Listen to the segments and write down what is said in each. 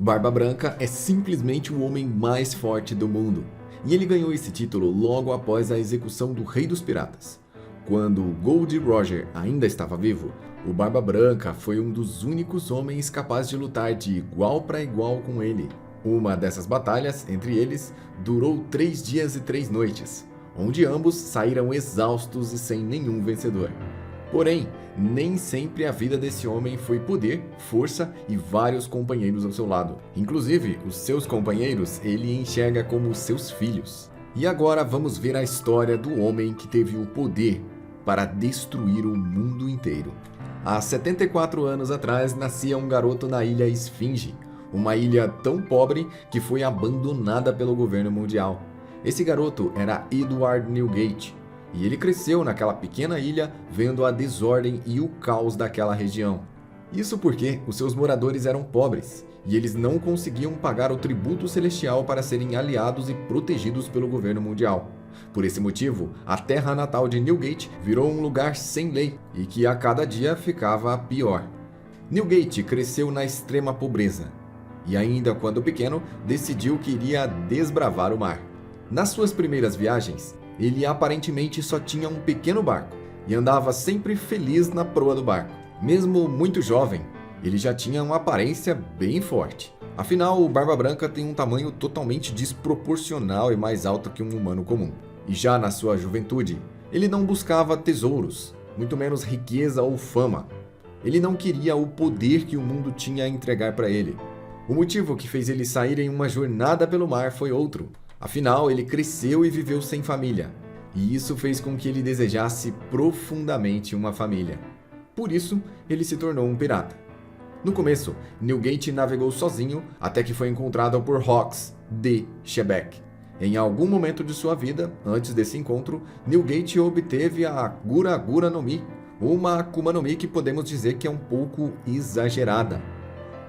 Barba Branca é simplesmente o homem mais forte do mundo, e ele ganhou esse título logo após a execução do Rei dos Piratas. Quando Gold Roger ainda estava vivo, o Barba Branca foi um dos únicos homens capazes de lutar de igual para igual com ele. Uma dessas batalhas, entre eles, durou 3 dias e 3 noites, onde ambos saíram exaustos e sem nenhum vencedor. Porém, nem sempre a vida desse homem foi poder, força e vários companheiros ao seu lado. Inclusive, os seus companheiros ele enxerga como seus filhos. E agora vamos ver a história do homem que teve o poder para destruir o mundo inteiro. Há 74 anos atrás nascia um garoto na ilha Esfinge, uma ilha tão pobre que foi abandonada pelo governo mundial. Esse garoto era Edward Newgate. E ele cresceu naquela pequena ilha vendo a desordem e o caos daquela região. Isso porque os seus moradores eram pobres e eles não conseguiam pagar o tributo celestial para serem aliados e protegidos pelo governo mundial. Por esse motivo, a terra natal de Newgate virou um lugar sem lei e que a cada dia ficava pior. Newgate cresceu na extrema pobreza e ainda quando pequeno decidiu que iria desbravar o mar. Nas suas primeiras viagens, ele aparentemente só tinha um pequeno barco e andava sempre feliz na proa do barco. Mesmo muito jovem, ele já tinha uma aparência bem forte. Afinal, o Barba Branca tem um tamanho totalmente desproporcional e mais alto que um humano comum. E já na sua juventude, ele não buscava tesouros, muito menos riqueza ou fama. Ele não queria o poder que o mundo tinha a entregar para ele. O motivo que fez ele sair em uma jornada pelo mar foi outro. Afinal, ele cresceu e viveu sem família, e isso fez com que ele desejasse profundamente uma família. Por isso, ele se tornou um pirata. No começo, Newgate navegou sozinho até que foi encontrado por Hawks de Shebeck. Em algum momento de sua vida, antes desse encontro, Newgate obteve a Gura Gura no Mi, uma Akuma no Mi que podemos dizer que é um pouco exagerada.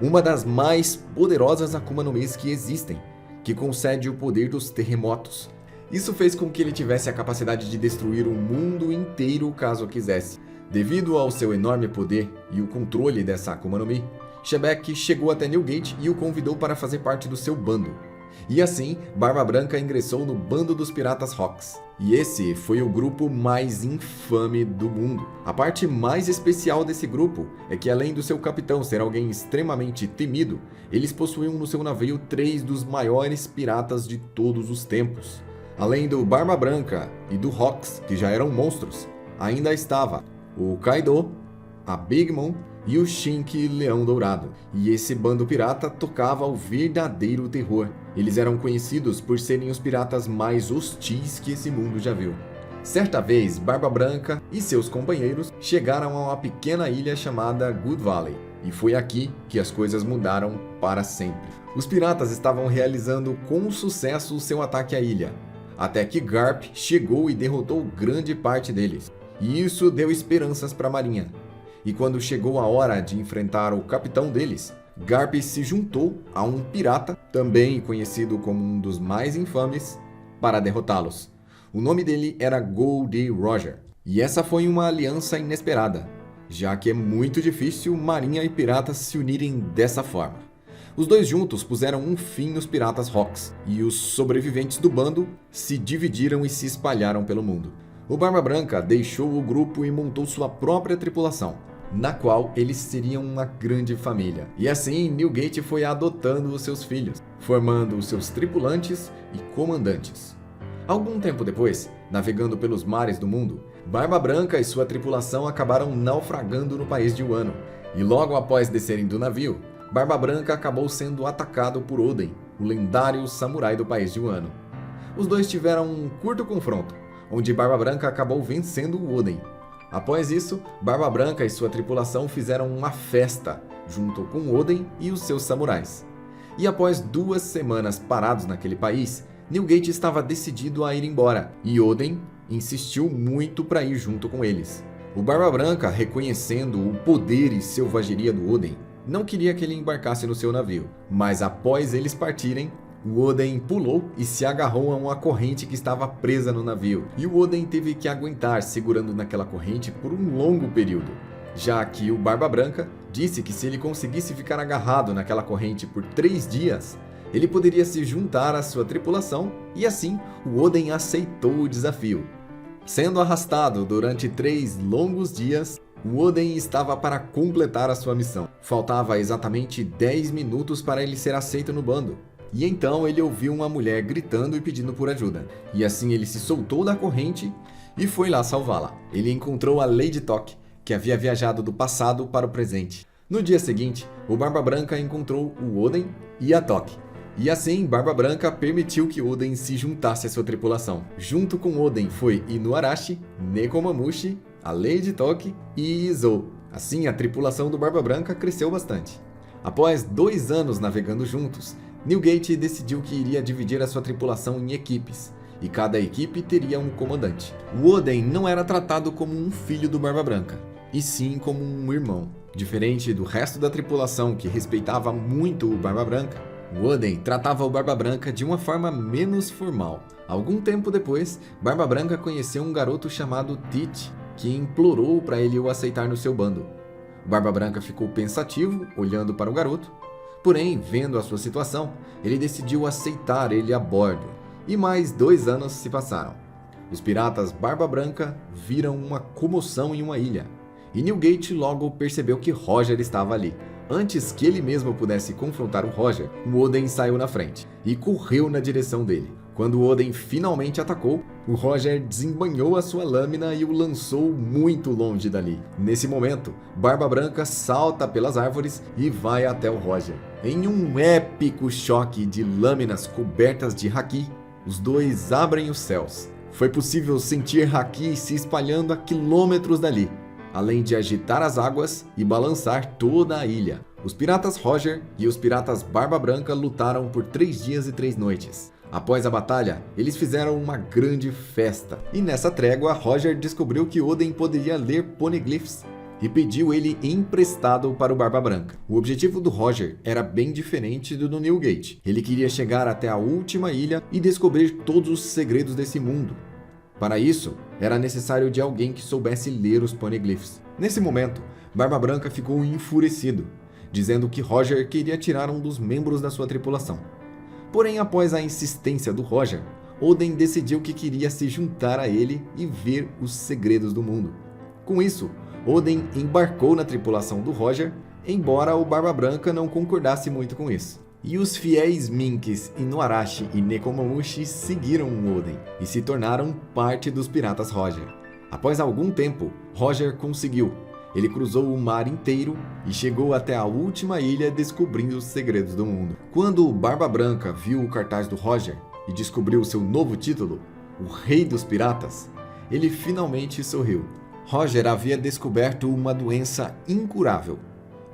Uma das mais poderosas Akuma no Mis que existem, que concede o poder dos terremotos. Isso fez com que ele tivesse a capacidade de destruir o mundo inteiro caso quisesse. Devido ao seu enorme poder e o controle dessa Akuma no Mi, Shebeck chegou até Newgate e o convidou para fazer parte do seu bando. E assim, Barba Branca ingressou no bando dos piratas Hawks. E esse foi o grupo mais infame do mundo. A parte mais especial desse grupo é que, além do seu capitão ser alguém extremamente temido, eles possuíam no seu navio 3 dos maiores piratas de todos os tempos. Além do Barba Branca e do Hawks, que já eram monstros, ainda estava o Kaido, a Big Mom e o Shanks Leão Dourado. E esse bando pirata tocava o verdadeiro terror. Eles eram conhecidos por serem os piratas mais hostis que esse mundo já viu. Certa vez, Barba Branca e seus companheiros chegaram a uma pequena ilha chamada Good Valley. E foi aqui que as coisas mudaram para sempre. Os piratas estavam realizando com sucesso o seu ataque à ilha, até que Garp chegou e derrotou grande parte deles. E isso deu esperanças para a marinha. E quando chegou a hora de enfrentar o capitão deles, Garp se juntou a um pirata, também conhecido como um dos mais infames, para derrotá-los. O nome dele era Gold Roger. E essa foi uma aliança inesperada, já que é muito difícil marinha e piratas se unirem dessa forma. Os dois juntos puseram um fim nos piratas Hawks, e os sobreviventes do bando se dividiram e se espalharam pelo mundo. O Barba Branca deixou o grupo e montou sua própria tripulação, na qual eles seriam uma grande família. E assim, Newgate foi adotando os seus filhos, formando os seus tripulantes e comandantes. Algum tempo depois, navegando pelos mares do mundo, Barba Branca e sua tripulação acabaram naufragando no país de Wano. E logo após descerem do navio, Barba Branca acabou sendo atacado por Oden, o lendário samurai do país de Wano. Os dois tiveram um curto confronto, onde Barba Branca acabou vencendo o Oden. Após isso, Barba Branca e sua tripulação fizeram uma festa, junto com Oden e os seus samurais. E após 2 semanas parados naquele país, Newgate estava decidido a ir embora, e Oden insistiu muito para ir junto com eles. O Barba Branca, reconhecendo o poder e selvageria do Oden, não queria que ele embarcasse no seu navio, mas após eles partirem, o Oden pulou e se agarrou a uma corrente que estava presa no navio, e o Oden teve que aguentar segurando naquela corrente por um longo período, já que o Barba Branca disse que se ele conseguisse ficar agarrado naquela corrente por 3 dias, ele poderia se juntar à sua tripulação e assim o Oden aceitou o desafio. Sendo arrastado durante 3 longos dias, o Oden estava para completar a sua missão. Faltava exatamente 10 minutos para ele ser aceito no bando. E então ele ouviu uma mulher gritando e pedindo por ajuda. E assim ele se soltou da corrente e foi lá salvá-la. Ele encontrou a Lady Tok, que havia viajado do passado para o presente. No dia seguinte, o Barba Branca encontrou o Oden e a Tok. E assim, Barba Branca permitiu que Oden se juntasse à sua tripulação. Junto com Oden foi Inuarashi, Nekomamushi, a Lady Tok e Izou. Assim, a tripulação do Barba Branca cresceu bastante. Após 2 anos navegando juntos, Newgate decidiu que iria dividir a sua tripulação em equipes, e cada equipe teria um comandante. O Oden não era tratado como um filho do Barba Branca, e sim como um irmão. Diferente do resto da tripulação que respeitava muito o Barba Branca, o Oden tratava o Barba Branca de uma forma menos formal. Algum tempo depois, Barba Branca conheceu um garoto chamado Tite, que implorou para ele o aceitar no seu bando. O Barba Branca ficou pensativo, olhando para o garoto. Porém, vendo a sua situação, ele decidiu aceitar ele a bordo. E mais 2 anos se passaram. Os piratas Barba Branca viram uma comoção em uma ilha. E Newgate logo percebeu que Roger estava ali. Antes que ele mesmo pudesse confrontar o Roger, o Oden saiu na frente e correu na direção dele. Quando o Oden finalmente atacou, o Roger desembanhou a sua lâmina e o lançou muito longe dali. Nesse momento, Barba Branca salta pelas árvores e vai até o Roger. Em um épico choque de lâminas cobertas de haki, os dois abrem os céus. Foi possível sentir haki se espalhando a quilômetros dali, além de agitar as águas e balançar toda a ilha. Os piratas Roger e os piratas Barba Branca lutaram por 3 dias e 3 noites. Após a batalha, eles fizeram uma grande festa. E nessa trégua, Roger descobriu que Oden poderia ler poneglyphs e pediu ele emprestado para o Barba Branca. O objetivo do Roger era bem diferente do Newgate. Ele queria chegar até a última ilha e descobrir todos os segredos desse mundo. Para isso, era necessário de alguém que soubesse ler os poneglyphs. Nesse momento, Barba Branca ficou enfurecido, dizendo que Roger queria tirar um dos membros da sua tripulação. Porém, após a insistência do Roger, Oden decidiu que queria se juntar a ele e ver os segredos do mundo. Com isso, Oden embarcou na tripulação do Roger, embora o Barba Branca não concordasse muito com isso. E os fiéis Minks, Inuarashi e Nekomamushi seguiram o Oden e se tornaram parte dos piratas Roger. Após algum tempo, Roger conseguiu. Ele cruzou o mar inteiro e chegou até a última ilha descobrindo os segredos do mundo. Quando o Barba Branca viu o cartaz do Roger e descobriu seu novo título, o Rei dos Piratas, ele finalmente sorriu. Roger havia descoberto uma doença incurável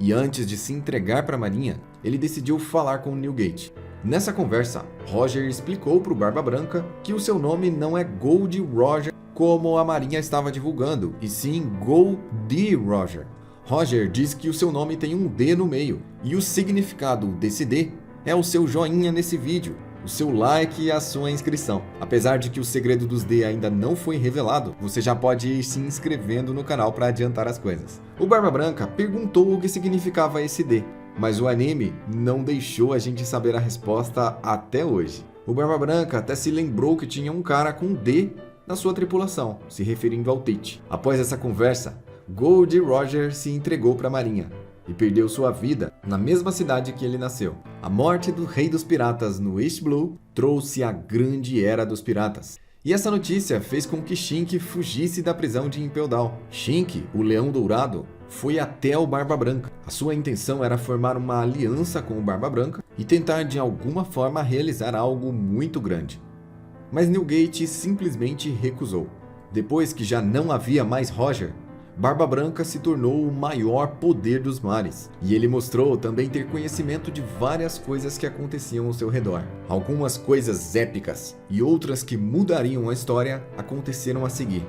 e antes de se entregar para a marinha, ele decidiu falar com Newgate. Nessa conversa, Roger explicou para o Barba Branca que o seu nome não é Gold Roger como a marinha estava divulgando, e sim Gold Roger. Roger diz que o seu nome tem um D no meio, e o significado desse D é o seu joinha nesse vídeo, o seu like e a sua inscrição. Apesar de que o segredo dos D ainda não foi revelado, você já pode ir se inscrevendo no canal para adiantar as coisas. O Barba Branca perguntou o que significava esse D, mas o anime não deixou a gente saber a resposta até hoje. O Barba Branca até se lembrou que tinha um cara com D na sua tripulação, se referindo ao Tite. Após essa conversa, Gold Roger se entregou para a marinha e perdeu sua vida na mesma cidade que ele nasceu. A morte do Rei dos Piratas no East Blue trouxe a grande era dos piratas. E essa notícia fez com que Shink fugisse da prisão de Impel Down. Shink, o Leão Dourado, foi até o Barba Branca. A sua intenção era formar uma aliança com o Barba Branca e tentar de alguma forma realizar algo muito grande. Mas Newgate simplesmente recusou. Depois que já não havia mais Roger, Barba Branca se tornou o maior poder dos mares, e ele mostrou também ter conhecimento de várias coisas que aconteciam ao seu redor. Algumas coisas épicas e outras que mudariam a história aconteceram a seguir,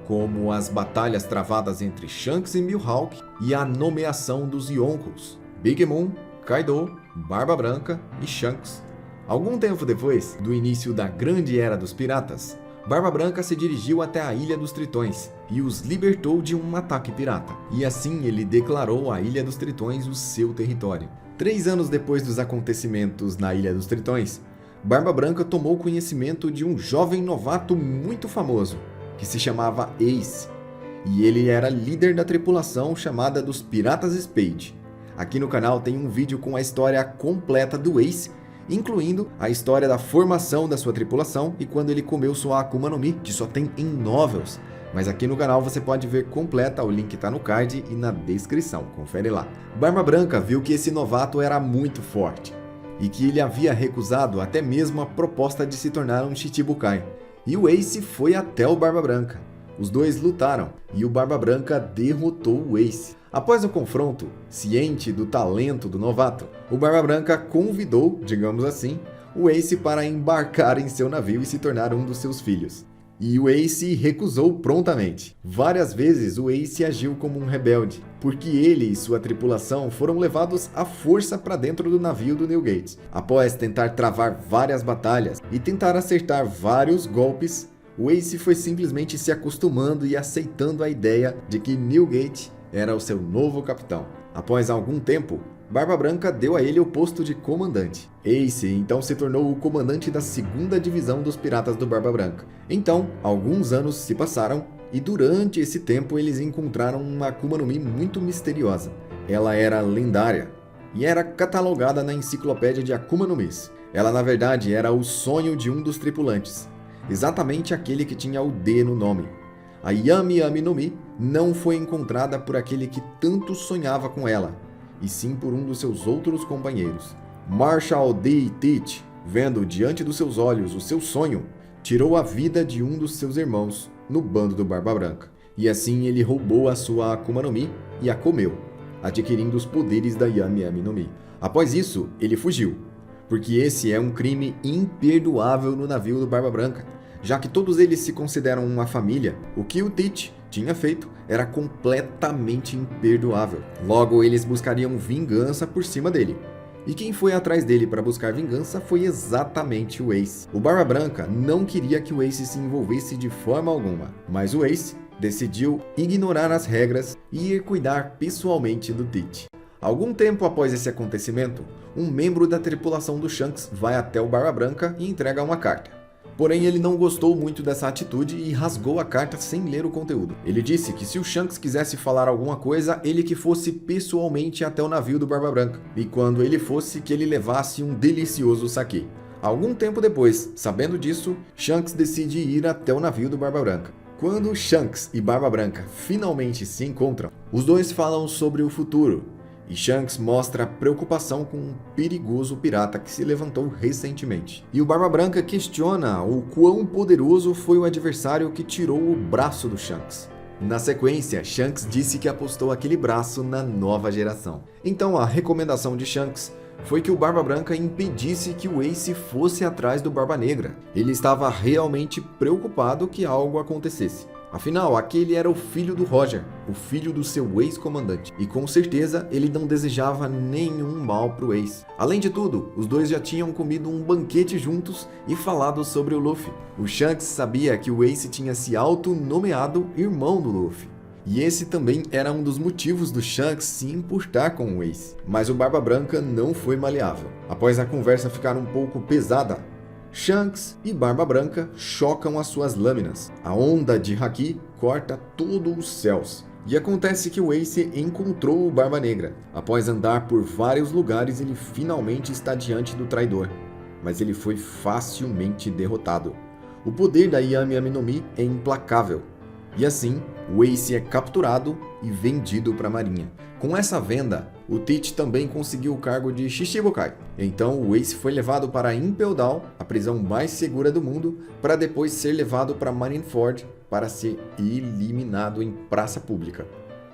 como as batalhas travadas entre Shanks e Mihawk e a nomeação dos Yonkous, Big Mom, Kaido, Barba Branca e Shanks. Algum tempo depois do início da Grande Era dos Piratas, Barba Branca se dirigiu até a Ilha dos Tritões e os libertou de um ataque pirata. E assim ele declarou a Ilha dos Tritões o seu território. 3 anos depois dos acontecimentos na Ilha dos Tritões, Barba Branca tomou conhecimento de um jovem novato muito famoso, que se chamava Ace. E ele era líder da tripulação chamada dos Piratas Spade. Aqui no canal tem um vídeo com a história completa do Ace, incluindo a história da formação da sua tripulação e quando ele comeu sua Akuma no Mi, que só tem em novels. Mas aqui no canal você pode ver completa, o link está no card e na descrição, confere lá. Barba Branca viu que esse novato era muito forte e que ele havia recusado até mesmo a proposta de se tornar um Shichibukai. E o Ace foi até o Barba Branca. Os dois lutaram e o Barba Branca derrotou o Ace. Após o confronto, ciente do talento do novato, o Barba Branca convidou, digamos assim, o Ace para embarcar em seu navio e se tornar um dos seus filhos. E o Ace recusou prontamente. Várias vezes o Ace agiu como um rebelde, porque ele e sua tripulação foram levados à força para dentro do navio do Newgate. Após tentar travar várias batalhas e tentar acertar vários golpes, o Ace foi simplesmente se acostumando e aceitando a ideia de que Newgate era o seu novo capitão. Após algum tempo, Barba Branca deu a ele o posto de comandante. Ace então se tornou o comandante da 2ª divisão dos piratas do Barba Branca. Então, alguns anos se passaram e durante esse tempo eles encontraram uma Akuma no Mi muito misteriosa. Ela era lendária e era catalogada na enciclopédia de Akuma no Mis. Ela na verdade era o sonho de um dos tripulantes, exatamente aquele que tinha o D no nome. A Yami Yami no Mi não foi encontrada por aquele que tanto sonhava com ela, e sim por um dos seus outros companheiros. Marshall D. Teach, vendo diante dos seus olhos o seu sonho, tirou a vida de um dos seus irmãos no bando do Barba Branca. E assim ele roubou a sua Akuma no Mi e a comeu, adquirindo os poderes da Yami Yami no Mi. Após isso, ele fugiu, porque esse é um crime imperdoável no navio do Barba Branca, já que todos eles se consideram uma família. O que o Teach tinha feito era completamente imperdoável. Logo, eles buscariam vingança por cima dele. E quem foi atrás dele para buscar vingança foi exatamente o Ace. O Barba Branca não queria que o Ace se envolvesse de forma alguma, mas o Ace decidiu ignorar as regras e ir cuidar pessoalmente do Teach. Algum tempo após esse acontecimento, um membro da tripulação do Shanks vai até o Barba Branca e entrega uma carta. Porém, ele não gostou muito dessa atitude e rasgou a carta sem ler o conteúdo. Ele disse que se o Shanks quisesse falar alguma coisa, ele que fosse pessoalmente até o navio do Barba Branca, e quando ele fosse, que ele levasse um delicioso sake. Algum tempo depois, sabendo disso, Shanks decide ir até o navio do Barba Branca. Quando Shanks e Barba Branca finalmente se encontram, os dois falam sobre o futuro, e Shanks mostra preocupação com um perigoso pirata que se levantou recentemente. E o Barba Branca questiona o quão poderoso foi o adversário que tirou o braço do Shanks. Na sequência, Shanks disse que apostou aquele braço na nova geração. Então a recomendação de Shanks foi que o Barba Branca impedisse que o Ace fosse atrás do Barba Negra. Ele estava realmente preocupado que algo acontecesse. Afinal, aquele era o filho do Roger, o filho do seu ex-comandante, e com certeza ele não desejava nenhum mal pro Ace. Além de tudo, os dois já tinham comido um banquete juntos e falado sobre o Luffy. O Shanks sabia que o Ace tinha se auto-nomeado irmão do Luffy, e esse também era um dos motivos do Shanks se importar com o Ace. Mas o Barba Branca não foi maleável. Após a conversa ficar um pouco pesada, Shanks e Barba Branca chocam as suas lâminas. A onda de Haki corta todos os céus. E acontece que o Ace encontrou o Barba Negra. Após andar por vários lugares, ele finalmente está diante do traidor. Mas ele foi facilmente derrotado. O poder da Yami Yami no Mi é implacável. E assim, o Ace é capturado e vendido para a marinha. Com essa venda, o Teach também conseguiu o cargo de Shichibukai. Então o Ace foi levado para Impel Down, a prisão mais segura do mundo, para depois ser levado para Marineford para ser eliminado em praça pública.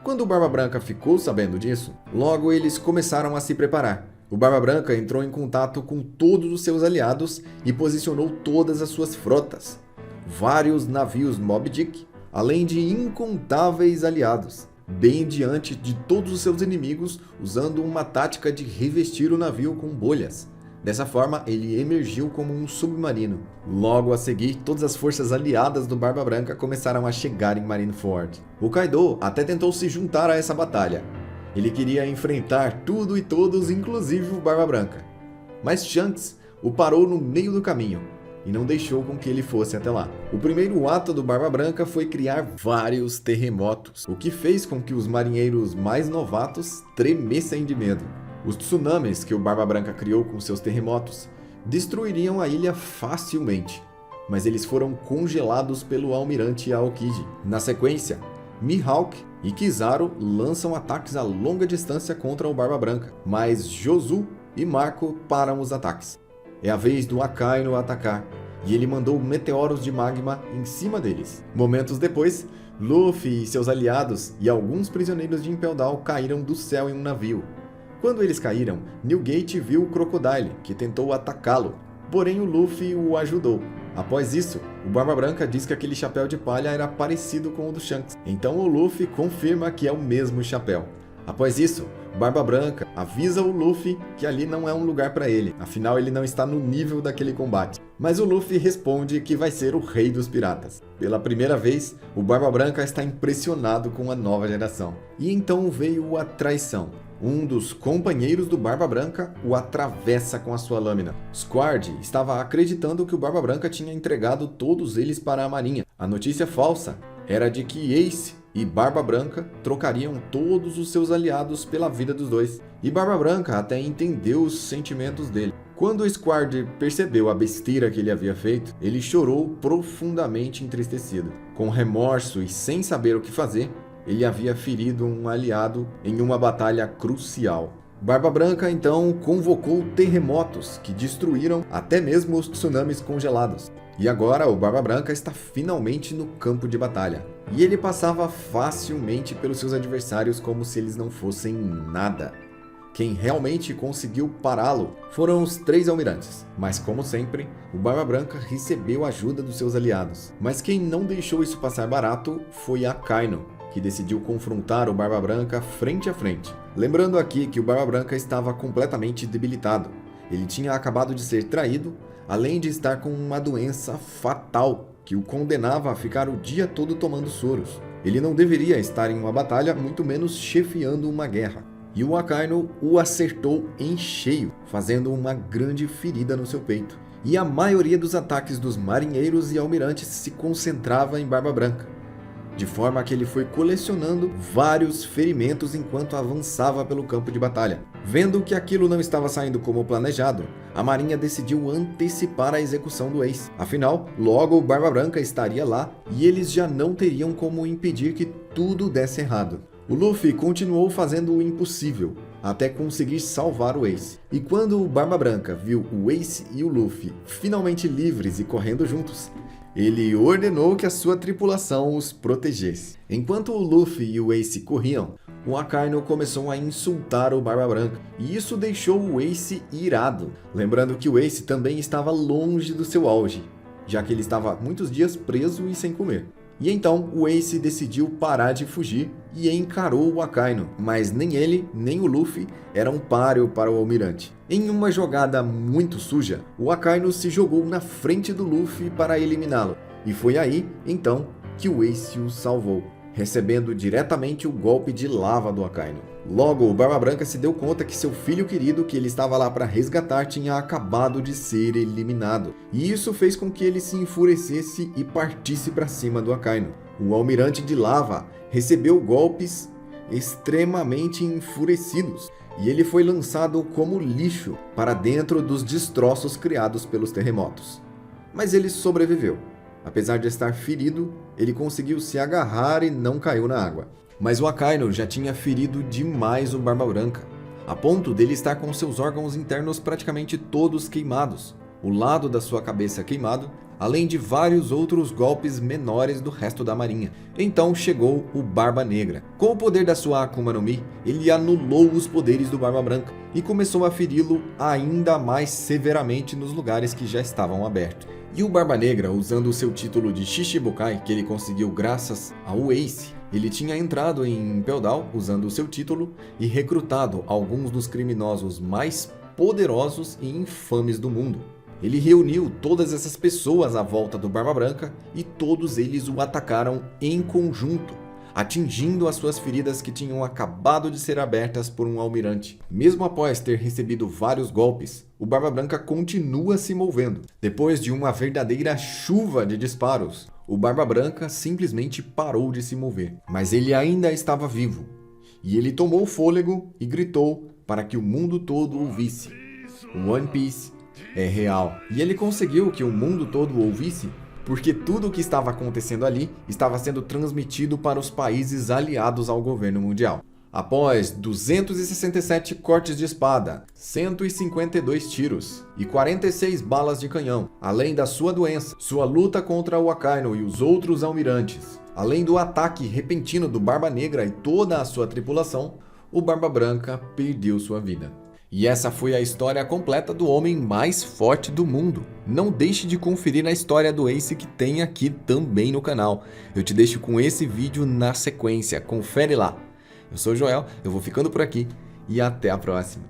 Quando o Barba Branca ficou sabendo disso, logo eles começaram a se preparar. O Barba Branca entrou em contato com todos os seus aliados e posicionou todas as suas frotas. Vários navios Moby Dick, além de incontáveis aliados, bem diante de todos os seus inimigos, usando uma tática de revestir o navio com bolhas. Dessa forma, ele emergiu como um submarino. Logo a seguir, todas as forças aliadas do Barba Branca começaram a chegar em Marineford. O Kaido até tentou se juntar a essa batalha. Ele queria enfrentar tudo e todos, inclusive o Barba Branca. Mas Shanks o parou no meio do caminho e não deixou com que ele fosse até lá. O primeiro ato do Barba Branca foi criar vários terremotos, o que fez com que os marinheiros mais novatos tremessem de medo. Os tsunamis que o Barba Branca criou com seus terremotos destruiriam a ilha facilmente, mas eles foram congelados pelo almirante Aokiji. Na sequência, Mihawk e Kizaru lançam ataques a longa distância contra o Barba Branca, mas Jozu e Marco param os ataques. É a vez do Akainu atacar, e ele mandou meteoros de magma em cima deles. Momentos depois, Luffy e seus aliados e alguns prisioneiros de Impel Down caíram do céu em um navio. Quando eles caíram, Newgate viu o Crocodile, que tentou atacá-lo, porém o Luffy o ajudou. Após isso, o Barba Branca diz que aquele chapéu de palha era parecido com o do Shanks, então o Luffy confirma que é o mesmo chapéu. Após isso, o Barba Branca avisa o Luffy que ali não é um lugar para ele, afinal ele não está no nível daquele combate. Mas o Luffy responde que vai ser o rei dos piratas. Pela primeira vez, o Barba Branca está impressionado com a nova geração. E então veio a traição. Um dos companheiros do Barba Branca o atravessa com a sua lâmina. Squard estava acreditando que o Barba Branca tinha entregado todos eles para a marinha. A notícia falsa era de que Ace e Barba Branca trocariam todos os seus aliados pela vida dos dois. E Barba Branca até entendeu os sentimentos dele. Quando o Squard percebeu a besteira que ele havia feito, ele chorou profundamente entristecido. Com remorso e sem saber o que fazer, ele havia ferido um aliado em uma batalha crucial. Barba Branca então convocou terremotos que destruíram até mesmo os tsunamis congelados. E agora o Barba Branca está finalmente no campo de batalha. E ele passava facilmente pelos seus adversários como se eles não fossem nada. Quem realmente conseguiu pará-lo foram os 3 almirantes, mas como sempre, o Barba Branca recebeu a ajuda dos seus aliados. Mas quem não deixou isso passar barato foi Akainu, que decidiu confrontar o Barba Branca frente a frente. Lembrando aqui que o Barba Branca estava completamente debilitado. Ele tinha acabado de ser traído, além de estar com uma doença fatal que o condenava a ficar o dia todo tomando soros. Ele não deveria estar em uma batalha, muito menos chefiando uma guerra. E o Akainu o acertou em cheio, fazendo uma grande ferida no seu peito. E a maioria dos ataques dos marinheiros e almirantes se concentrava em Barba Branca, de forma que ele foi colecionando vários ferimentos enquanto avançava pelo campo de batalha. Vendo que aquilo não estava saindo como planejado, a marinha decidiu antecipar a execução do Ace. Afinal, logo o Barba Branca estaria lá e eles já não teriam como impedir que tudo desse errado. O Luffy continuou fazendo o impossível, até conseguir salvar o Ace. E quando o Barba Branca viu o Ace e o Luffy finalmente livres e correndo juntos, ele ordenou que a sua tripulação os protegesse. Enquanto o Luffy e o Ace corriam, o Akainu começou a insultar o Barba Branca, e isso deixou o Ace irado, lembrando que o Ace também estava longe do seu auge, já que ele estava muitos dias preso e sem comer. E então o Ace decidiu parar de fugir e encarou o Akainu, mas nem ele nem o Luffy eram páreo para o almirante. Em uma jogada muito suja, o Akainu se jogou na frente do Luffy para eliminá-lo, e foi aí, então, que o Ace o salvou, recebendo diretamente o golpe de lava do Akainu. Logo, o Barba Branca se deu conta que seu filho querido, que ele estava lá para resgatar, tinha acabado de ser eliminado. E isso fez com que ele se enfurecesse e partisse para cima do Akainu. O almirante de lava recebeu golpes extremamente enfurecidos, e ele foi lançado como lixo para dentro dos destroços criados pelos terremotos. Mas ele sobreviveu. Apesar de estar ferido, ele conseguiu se agarrar e não caiu na água. Mas o Akainu já tinha ferido demais o Barba Branca, a ponto dele estar com seus órgãos internos praticamente todos queimados, o lado da sua cabeça queimado, além de vários outros golpes menores do resto da marinha. Então chegou o Barba Negra. Com o poder da sua Akuma no Mi, ele anulou os poderes do Barba Branca e começou a feri-lo ainda mais severamente nos lugares que já estavam abertos. E o Barba Negra, usando o seu título de Shichibukai, que ele conseguiu graças ao Ace, ele tinha entrado em Impel Down usando o seu título e recrutado alguns dos criminosos mais poderosos e infames do mundo. Ele reuniu todas essas pessoas à volta do Barba Branca e todos eles o atacaram em conjunto, atingindo as suas feridas que tinham acabado de ser abertas por um almirante. Mesmo após ter recebido vários golpes, o Barba Branca continua se movendo. Depois de uma verdadeira chuva de disparos, o Barba Branca simplesmente parou de se mover. Mas ele ainda estava vivo. E ele tomou fôlego e gritou para que o mundo todo ouvisse: One Piece é real. E ele conseguiu que o mundo todo ouvisse porque tudo o que estava acontecendo ali estava sendo transmitido para os países aliados ao governo mundial. Após 267 cortes de espada, 152 tiros e 46 balas de canhão, além da sua doença, sua luta contra o Akainu e os outros almirantes, além do ataque repentino do Barba Negra e toda a sua tripulação, o Barba Branca perdeu sua vida. E essa foi a história completa do homem mais forte do mundo. Não deixe de conferir a história do Ace que tem aqui também no canal. Eu te deixo com esse vídeo na sequência, confere lá. Eu sou o Joel, eu vou ficando por aqui e até a próxima.